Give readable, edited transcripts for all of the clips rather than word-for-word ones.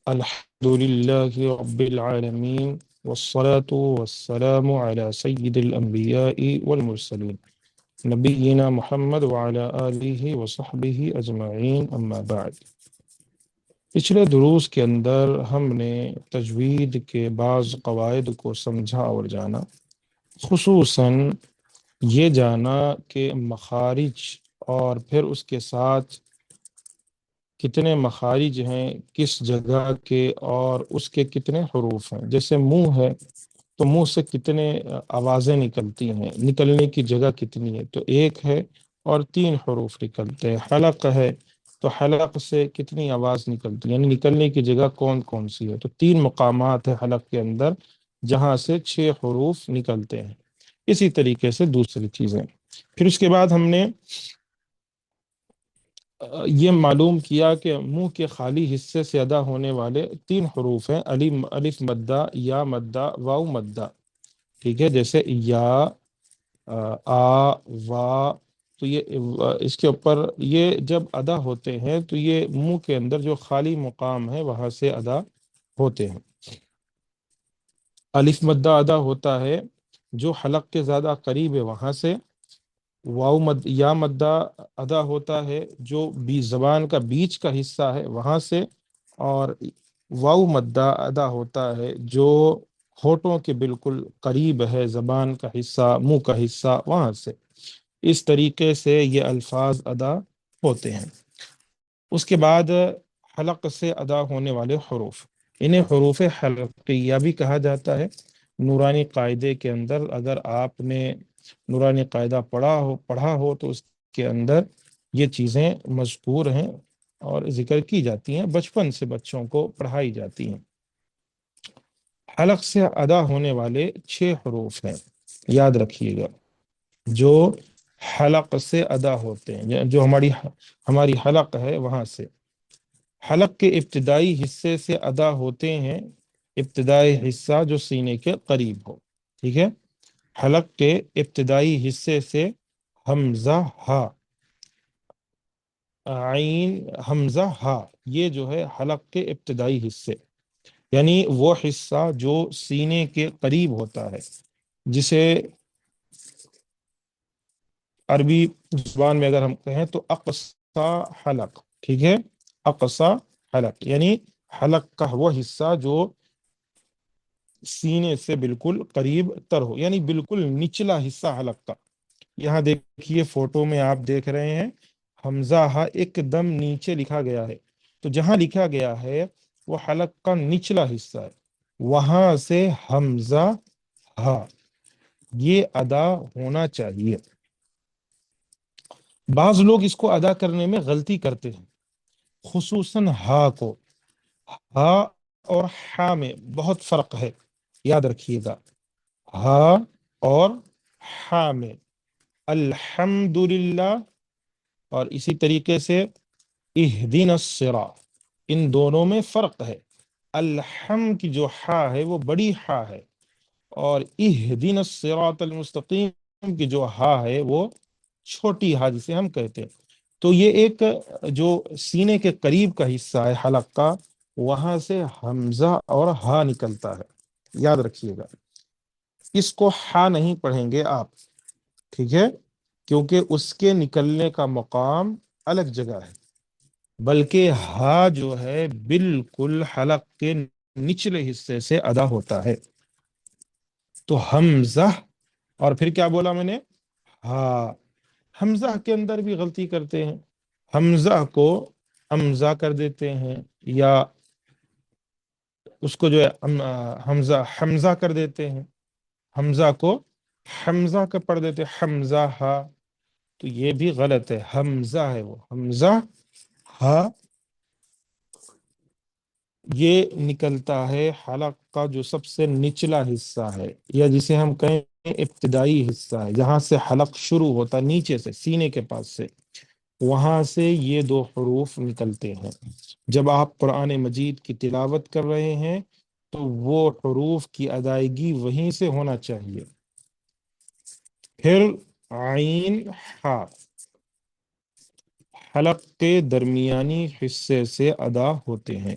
الحمد لله رب العالمين والصلاة والسلام على سيد الأنبياء والمرسلين نبينا محمد وعلى آله وصحبه أجمعين أما بعد۔ پچھلے دروس کے اندر ہم نے تجوید کے بعض قواعد کو سمجھا اور جانا، خصوصاً یہ جانا کہ مخارج اور پھر اس کے ساتھ کتنے مخارج ہیں، کس جگہ کے، اور اس کے کتنے حروف ہیں۔ جیسے منہ ہے تو منہ سے کتنے آوازیں نکلتی ہیں، نکلنے کی جگہ کتنی ہے، تو ایک ہے اور 3 حروف نکلتے ہیں۔ حلق ہے تو حلق سے کتنی آواز نکلتی ہے، یعنی نکلنے کی جگہ کون کون سی ہے، تو 3 مقامات ہیں حلق کے اندر جہاں سے 6 حروف نکلتے ہیں۔ اسی طریقے سے دوسری چیزیں، پھر اس کے بعد ہم نے یہ معلوم کیا کہ منہ کے خالی حصے سے ادا ہونے والے 3 حروف ہیں، الف مدہ، یا مدہ، واو مدہ، ٹھیک ہے۔ جیسے یا، آ، وا، تو یہ اس کے اوپر یہ جب ادا ہوتے ہیں تو یہ منہ کے اندر جو خالی مقام ہے وہاں سے ادا ہوتے ہیں۔ الف مدہ ادا ہوتا ہے جو حلق کے زیادہ قریب ہے وہاں سے، واو مد یا مدہ ادا ہوتا ہے جو زبان کا بیچ کا حصہ ہے وہاں سے، اور واو مدہ ادا ہوتا ہے جو ہونٹوں کے بالکل قریب ہے، زبان کا حصہ، منہ کا حصہ، وہاں سے۔ اس طریقے سے یہ الفاظ ادا ہوتے ہیں۔ اس کے بعد حلق سے ادا ہونے والے حروف، انہیں حروف حلقیہ بھی کہا جاتا ہے۔ نورانی قاعدے کے اندر اگر آپ نے نورانی قاعدہ پڑھا ہو تو اس کے اندر یہ چیزیں مذکور ہیں اور ذکر کی جاتی ہیں، بچپن سے بچوں کو پڑھائی جاتی ہیں۔ حلق سے ادا ہونے والے 6 حروف ہیں، یاد رکھیے گا، جو حلق سے ادا ہوتے ہیں، جو ہماری حلق ہے وہاں سے۔ حلق کے ابتدائی حصے سے ادا ہوتے ہیں، ابتدائی حصہ جو سینے کے قریب ہو، ٹھیک ہے۔ حلق کے ابتدائی حصے سے حمزہ، ہا، عین، حمزہ، ہا، یہ جو ہے حلق کے ابتدائی حصے، یعنی وہ حصہ جو سینے کے قریب ہوتا ہے، جسے عربی زبان میں اگر ہم کہیں تو اقصا حلق، ٹھیک ہے، اقصا حلق یعنی حلق کا وہ حصہ جو سینے سے بالکل قریب تر ہو، یعنی بالکل نچلا حصہ حلق کا۔ یہاں دیکھیے فوٹو میں آپ دیکھ رہے ہیں حمزہ ہا ایک دم نیچے لکھا گیا ہے، تو جہاں لکھا گیا ہے وہ حلق کا نچلا حصہ ہے، وہاں سے حمزہ ہا یہ ادا ہونا چاہیے۔ بعض لوگ اس کو ادا کرنے میں غلطی کرتے ہیں، خصوصاً ہا کو۔ ہا اور ہا میں بہت فرق ہے، یاد رکھیے گا، ہا اور ہا میں۔ الحمدللہ اور اسی طریقے سے اہدنا الصراط، ان دونوں میں فرق ہے۔ الحم کی جو ہا ہے وہ بڑی ہا ہے، اور اہدنا الصراط المستقیم کی جو ہا ہے وہ چھوٹی ہا جسے ہم کہتے ہیں۔ تو یہ ایک جو سینے کے قریب کا حصہ ہے حلق کا، وہاں سے حمزہ اور ہا نکلتا ہے، یاد رکھیے گا۔ اس کو ہا نہیں پڑھیں گے آپ، ٹھیک ہے، کیونکہ اس کے نکلنے کا مقام الگ جگہ ہے، بلکہ ہا جو ہے بالکل حلق کے نچلے حصے سے ادا ہوتا ہے۔ تو حمزہ، اور پھر کیا بولا میں نے، ہا۔ حمزہ کے اندر بھی غلطی کرتے ہیں، حمزہ کو حمزہ کر دیتے ہیں، یا اس کو جو ہے حمزہ کر دیتے ہیں، حمزہ کو حمزہ کا پڑھ دیتے ہیں، حمزہ ہا، تو یہ بھی غلط ہے۔ حمزہ ہے وہ، حمزہ ہا یہ نکلتا ہے حلق کا جو سب سے نچلا حصہ ہے، یا جسے ہم کہیں ابتدائی حصہ ہے، جہاں سے حلق شروع ہوتا ہے، نیچے سے، سینے کے پاس سے، وہاں سے یہ 2 حروف نکلتے ہیں۔ جب آپ قرآن مجید کی تلاوت کر رہے ہیں تو وہ حروف کی ادائیگی وہیں سے ہونا چاہیے۔ پھر عین، ہا، حلق کے درمیانی حصے سے ادا ہوتے ہیں۔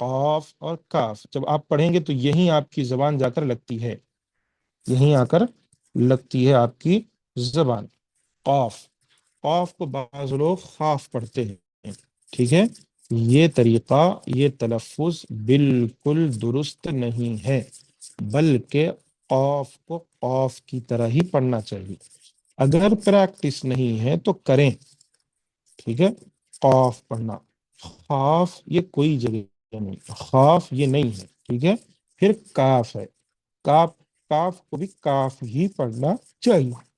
قاف اور کاف جب آپ پڑھیں گے تو یہیں آپ کی زبان جا کر لگتی ہے، یہیں آ کر لگتی ہے آپ کی زبان۔ قاف، قاف کو بعض لوگ خاف پڑھتے ہیں، ٹھیک ہے، یہ طریقہ، یہ تلفظ بالکل درست نہیں ہے، بلکہ قاف کو قاف کی طرح ہی پڑھنا چاہیے۔ اگر پریکٹس نہیں ہے تو کریں، ٹھیک ہے، قاف پڑھنا، خاف یہ کوئی جگہ نہیں، خاف یہ نہیں ہے، ٹھیک ہے۔ پھر کاف ہے، کاف، کاف کو بھی کاف ہی پڑھنا چاہیے۔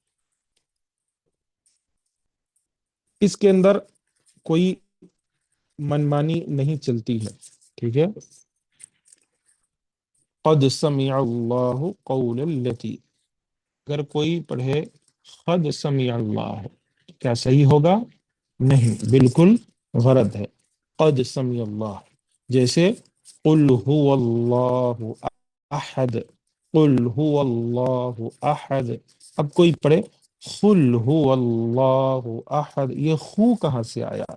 اس کے اندر کوئی منمانی نہیں چلتی ہے، ٹھیک ہے۔ قد سمع اللہ قول التی، اگر کوئی پڑھے قد سمع اللہ، کیا صحیح ہوگا؟ نہیں، بالکل غلط ہے۔ قد سمع اللہ، جیسے قل هو اللہ احد، قل هو اللہ احد، اب کوئی پڑھے قل هو اللہ احد، یہ خو کہاں سے آیا؟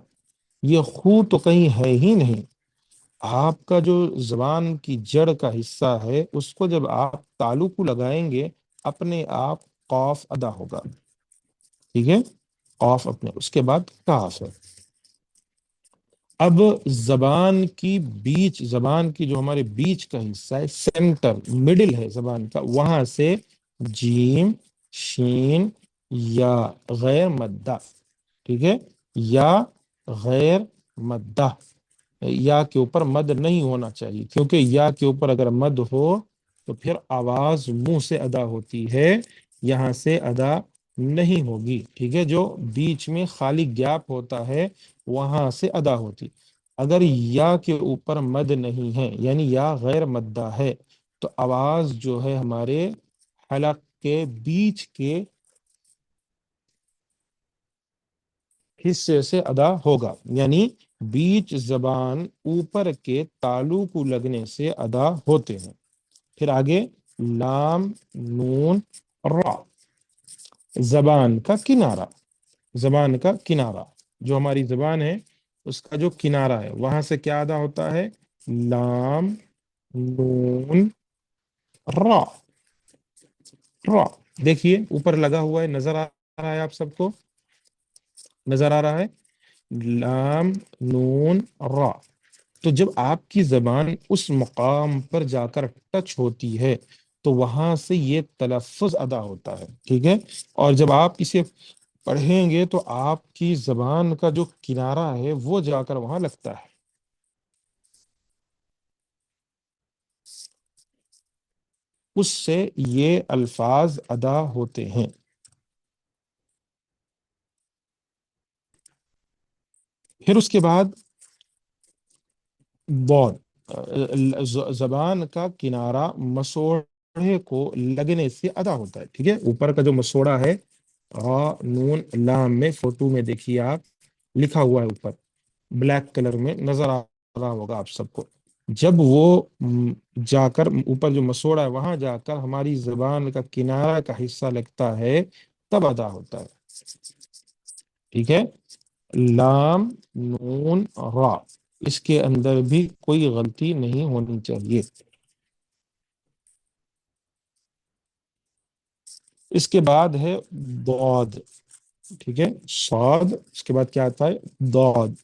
یہ خو تو کہیں ہے ہی نہیں۔ آپ کا جو زبان کی جڑ کا حصہ ہے اس کو جب آپ تالو کو لگائیں گے اپنے آپ قاف ادا ہوگا، ٹھیک ہے، قاف اپنے، اس کے بعد کاف ہے۔ اب زبان کی بیچ، زبان کی جو ہمارے بیچ کا حصہ ہے، سینٹر، مڈل ہے زبان کا، وہاں سے جیم، شین یا غیر مدہ، ٹھیک ہے، یا غیر مدہ، یا کے اوپر مد نہیں ہونا چاہیے، کیونکہ یا کے اوپر اگر مد ہو تو پھر آواز منہ سے ادا ہوتی ہے، یہاں سے ادا نہیں ہوگی، ٹھیک ہے، جو بیچ میں خالی گیپ ہوتا ہے وہاں سے ادا ہوتی۔ اگر یا کے اوپر مد نہیں ہے یعنی یا غیر مدہ ہے تو آواز جو ہے ہمارے حلق کے بیچ کے حصے سے ادا ہوگا، یعنی بیچ زبان اوپر کے تالو کو لگنے سے ادا ہوتے ہیں۔ پھر آگے لام، نون، را، زبان کا کنارہ، زبان کا کنارہ، جو ہماری زبان ہے اس کا جو کنارہ ہے وہاں سے کیا ادا ہوتا ہے؟ لام، نون، را، را، دیکھیے اوپر لگا ہوا ہے، نظر آ رہا ہے آپ سب کو؟ نظر آ رہا ہے، لام، نون، را۔ تو جب آپ کی زبان اس مقام پر جا کر ٹچ ہوتی ہے تو وہاں سے یہ تلفظ ادا ہوتا ہے، ٹھیک ہے، اور جب آپ اسے پڑھیں گے تو آپ کی زبان کا جو کنارہ ہے وہ جا کر وہاں لگتا ہے۔ اس سے یہ الفاظ ادا ہوتے ہیں۔ پھر اس کے بعد ضاد، زبان کا کنارہ مسوڑھے کو لگنے سے ادا ہوتا ہے، ٹھیک ہے، اوپر کا جو مسوڑا ہے، را، نون، لام میں فوٹو میں دیکھیے آپ، لکھا ہوا ہے اوپر بلیک کلر میں نظر آ رہا ہوگا آپ سب کو، جب وہ جا کر اوپر جو مسوڑا ہے وہاں جا کر ہماری زبان کا کنارہ کا حصہ لگتا ہے تب ادا ہوتا ہے، ٹھیک ہے، لام، نون، را، اس کے اندر بھی کوئی غلطی نہیں ہونی چاہیے۔ اس کے بعد ہے ضاد، ٹھیک ہے، صاد، اس کے بعد کیا آتا ہے؟ ضاد،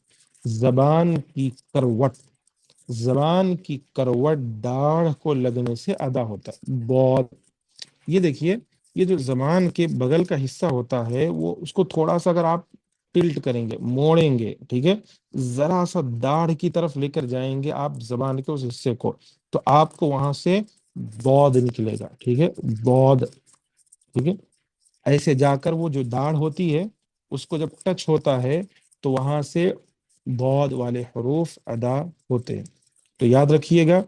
زبان کی کروٹ، زبان کی کروٹ داڑھ کو لگنے سے ادا ہوتا ہے، ضاد۔ یہ دیکھیے، یہ جو زبان کے بغل کا حصہ ہوتا ہے وہ اس کو تھوڑا سا اگر آپ ٹلٹ کریں گے، موڑیں گے، ٹھیک ہے، ذرا سا داڑھ کی طرف لے کر جائیں گے آپ زبان کے اس حصے کو، تو آپ کو وہاں سے ضاد نکلے گا، ٹھیک ہے، ضاد، ٹھیک ہے، ایسے جا کر وہ جو داڑھ ہوتی ہے اس کو جب ٹچ ہوتا ہے تو وہاں سے ضاد والے حروف ادا ہوتے ہیں۔ تو یاد رکھیے گا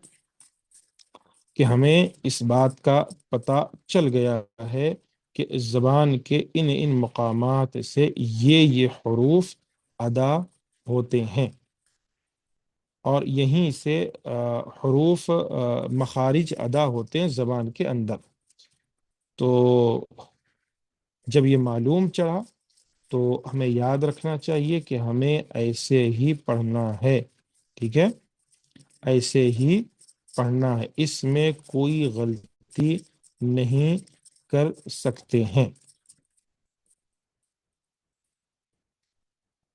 کہ ہمیں اس بات کا پتہ چل گیا ہے کہ اس زبان کے ان مقامات سے یہ حروف ادا ہوتے ہیں، اور یہیں سے حروف مخارج ادا ہوتے ہیں زبان کے اندر۔ تو جب یہ معلوم چلا تو ہمیں یاد رکھنا چاہیے کہ ہمیں ایسے ہی پڑھنا ہے، ٹھیک ہے، ایسے ہی پڑھنا ہے، اس میں کوئی غلطی نہیں کر سکتے ہیں۔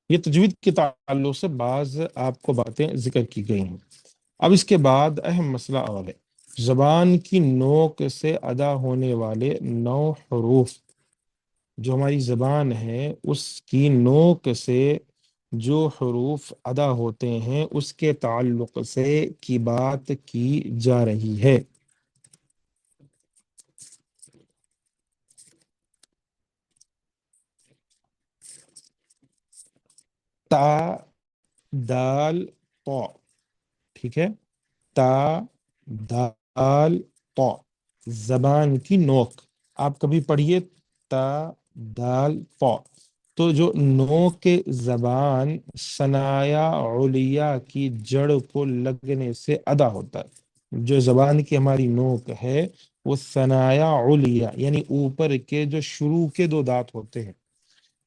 یہ تجوید کے تعلق سے بعض آپ کو باتیں ذکر کی گئی ہیں۔ اب اس کے بعد اہم مسئلہ اور ہے، زبان کی نوک سے ادا ہونے والے 9 حروف، جو ہماری زبان ہے اس کی نوک سے جو حروف ادا ہوتے ہیں اس کے تعلق سے کی بات کی جا رہی ہے۔ تا، دال، طا، ٹھیک ہے، تا، دال، طا، زبان کی نوک۔ آپ کبھی پڑھیے تا، دال، طا، تو جو نوک زبان ثنایا علیہ کی جڑ کو لگنے سے ادا ہوتا ہے۔ جو زبان کی ہماری نوک ہے وہ ثنایا علیہ یعنی اوپر کے جو شروع کے 2 دانت ہوتے ہیں،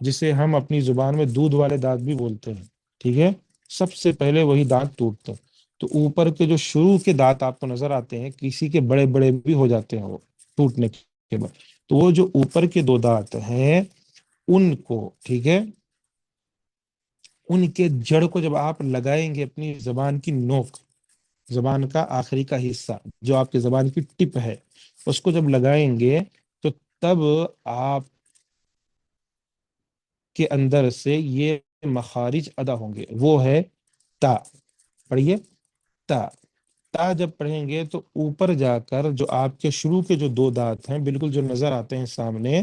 جسے ہم اپنی زبان میں دودھ والے دانت بھی بولتے ہیں، ٹھیک ہے، سب سے پہلے وہی دانت ٹوٹتے ہیں۔ تو اوپر کے جو شروع کے دانت آپ کو نظر آتے ہیں، کسی کے بڑے بڑے بھی ہو جاتے ہیں وہ ٹوٹنے کے بعد، تو وہ جو اوپر کے 2 دانت ہیں ان کو، ٹھیک ہے، ان کے جڑ کو جب آپ لگائیں گے اپنی زبان کی نوک، زبان کا آخری کا حصہ جو آپ کی زبان کی ٹپ ہے، اس کو جب لگائیں گے تو تب آپ کے اندر سے یہ مخارج ادا ہوں گے، وہ ہے تا، پڑھیے تا، تا جب پڑھیں گے تو اوپر جا کر جو آپ کے شروع کے جو 2 دانت ہیں بالکل جو نظر آتے ہیں سامنے،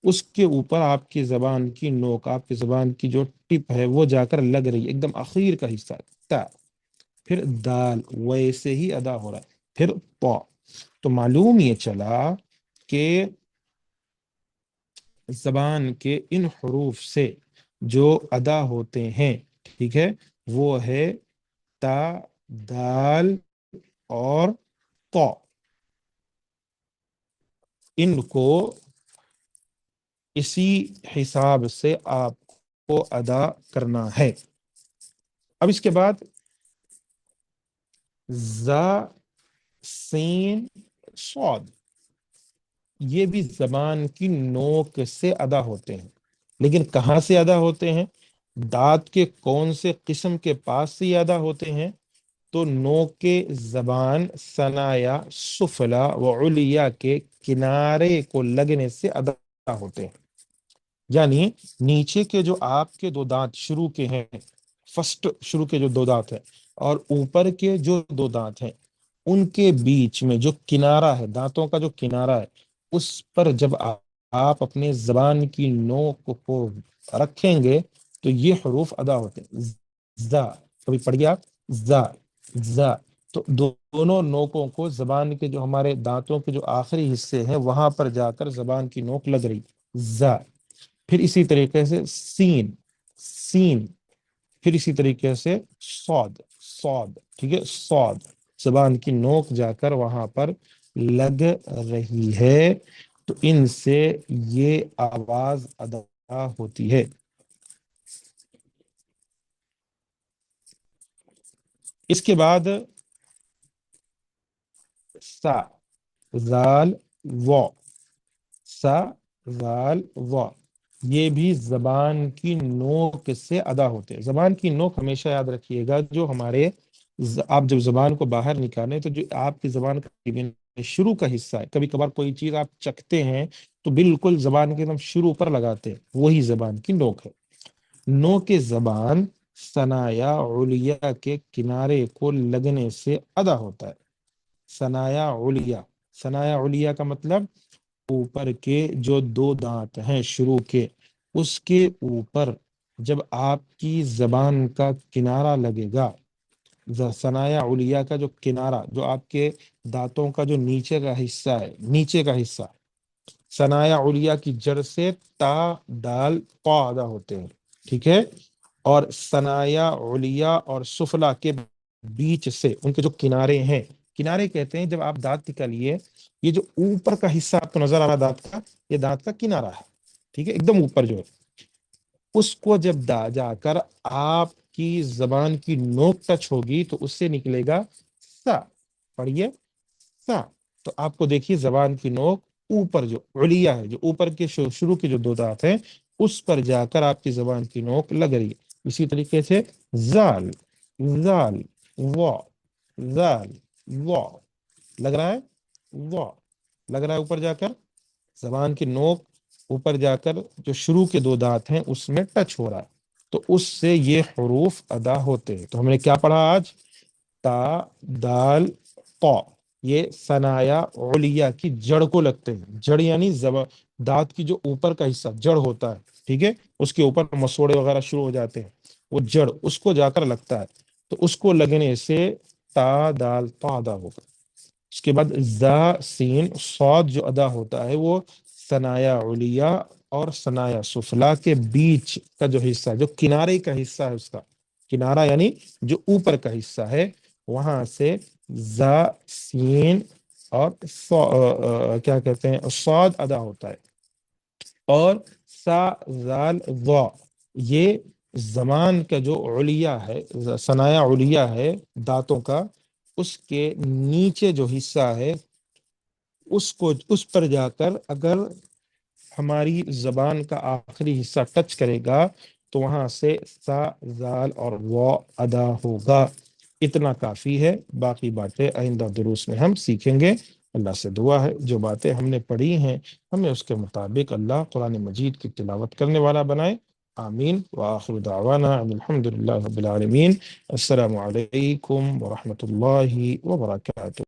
اس کے اوپر آپ کی زبان کی نوک، آپ کی زبان کی جو ٹپ ہے وہ جا کر لگ رہی ہے، ایک دم اخیر کا حصہ تا، پھر دال ویسے ہی ادا ہو رہا ہے، پھر پا۔ تو معلوم یہ چلا کہ زبان کے ان حروف سے جو ادا ہوتے ہیں، ٹھیک ہے، وہ ہے تا، دال اور طا، ان کو اسی حساب سے آپ کو ادا کرنا ہے۔ اب اس کے بعد زا، سین، صاد، یہ بھی زبان کی نوک سے ادا ہوتے ہیں، لیکن کہاں سے ادا ہوتے ہیں، دانت کے کون سے قسم کے پاس سے یہ ادا ہوتے ہیں، تو نوک زبان ثنایا سفلا و علیا کے کنارے کو لگنے سے ادا ہوتے ہیں۔ یعنی نیچے کے جو آپ کے 2 دانت شروع کے ہیں، فرسٹ شروع کے جو 2 دانت ہیں، اور اوپر کے جو 2 دانت ہیں، ان کے بیچ میں جو کنارہ ہے، دانتوں کا جو کنارہ ہے، اس پر جب آپ اپنے زبان کی نوک کو رکھیں گے تو یہ حروف ادا ہوتے ہیں۔ زا، کبھی پڑھیے آپ، زا، زا، تو دونوں نوکوں کو زبان کے جو ہمارے دانتوں کے جو آخری حصے ہیں وہاں پر جا کر زبان کی نوک لگ رہی، زا۔ پھر اسی طریقے سے سین، سین، پھر اسی طریقے سے صاد، صاد، ٹھیک ہے، صاد، زبان کی نوک جا کر وہاں پر لگ رہی ہے، تو ان سے یہ آواز ادا ہوتی ہے۔ اس کے بعد سا، زال، وا، سا، زال، وا، یہ بھی زبان کی نوک سے ادا ہوتے ہیں۔ زبان کی نوک ہمیشہ یاد رکھیے گا، جو ہمارے آپ جب زبان کو باہر نکالیں تو جو آپ کی زبان کا شروع کا حصہ ہے، کبھی کبھار کوئی چیز آپ چکھتے ہیں تو بالکل زبان کے ایک دم شروع پر لگاتے ہیں، وہی زبان کی نوک ہے۔ نوک زبان ثنایا علیہ کے کنارے کو لگنے سے ادا ہوتا ہے۔ ثنایا علیہ، ثنایا علیہ کا مطلب اوپر کے جو 2 دانت ہیں شروع کے، اس کے اوپر جب آپ کی زبان کا کنارہ لگے گا، ثنایا علیہ کا جو کنارہ، جو آپ کے دانتوں کا جو نیچے کا حصہ ہے، نیچے کا حصہ، ثنایا علیہ کی جڑ سے تا، دال، طا ادا ہوتے ہیں، ٹھیک ہے، اور ثنایا علیہ اور سفلا کے بیچ سے ان کے جو کنارے ہیں، کنارے کہتے ہیں جب آپ دانت نکالیے، یہ جو اوپر کا حصہ آپ کو نظر آ رہا دانت کا، یہ دانت کا کنارہ ہے، ٹھیک ہے، ایک دم اوپر جو ہے، اس کو جب جا کر آپ کی زبان کی نوک ٹچ ہوگی تو اس سے نکلے گا سا. پڑھیے سا. تو آپ کو دیکھیے زبان کی نوک اوپر جو علیا ہے، جو اوپر کے شروع کے جو دو دانت ہیں اس پر جا کر آپ کی زبان کی نوک لگ رہی ہے. اسی طریقے سے زال، زال، وا، زال، وا، لگ رہا ہے، وا لگ رہا ہے اوپر جا کر زبان کی نوک اوپر جا کر جو شروع کے دو دانت ہیں اس میں ٹچ ہو رہا ہے، تو اس سے یہ حروف ادا ہوتے ہیں. تو ہم نے کیا پڑھا آج؟ تا، دال، قا. یہ ثنایا علیا کی جڑ کو لگتے ہیں. جڑ یعنی دانت کی جو اوپر کا حصہ جڑ ہوتا ہے، ٹھیک ہے، اس کے اوپر مسوڑے وغیرہ شروع ہو جاتے ہیں، وہ جڑ اس کو جا کر لگتا ہے. تو اس کو لگنے سے تا دال تا ادا ہوگا. اس کے بعد زا سین صاد جو ادا ہوتا ہے وہ ثنایا علیا اور ثنایا سفلا کے بیچ کا جو حصہ ہے، جو کنارے کا حصہ ہے، اس کا کنارہ یعنی جو اوپر کا حصہ ہے، وہاں سے زا سین اور کیا کہتے ہیں صاد ادا ہوتا ہے. اور سا زال ضا، یہ زمان کا جو علیا ہے، ثنایا علیا ہے دانتوں کا، اس کے نیچے جو حصہ ہے اس پر جا کر اگر ہماری زبان کا آخری حصہ ٹچ کرے گا تو وہاں سے سا زال اور وا ادا ہوگا. اتنا کافی ہے، باقی باتیں آئندہ دروس میں ہم سیکھیں گے. اللہ سے دعا ہے جو باتیں ہم نے پڑھی ہیں ہمیں اس کے مطابق اللہ قرآن مجید کی تلاوت کرنے والا بنائے. آمین. وآخر دعوانا ان الحمد للہ رب العالمین. السلام علیکم ورحمۃ اللہ وبرکاتہ.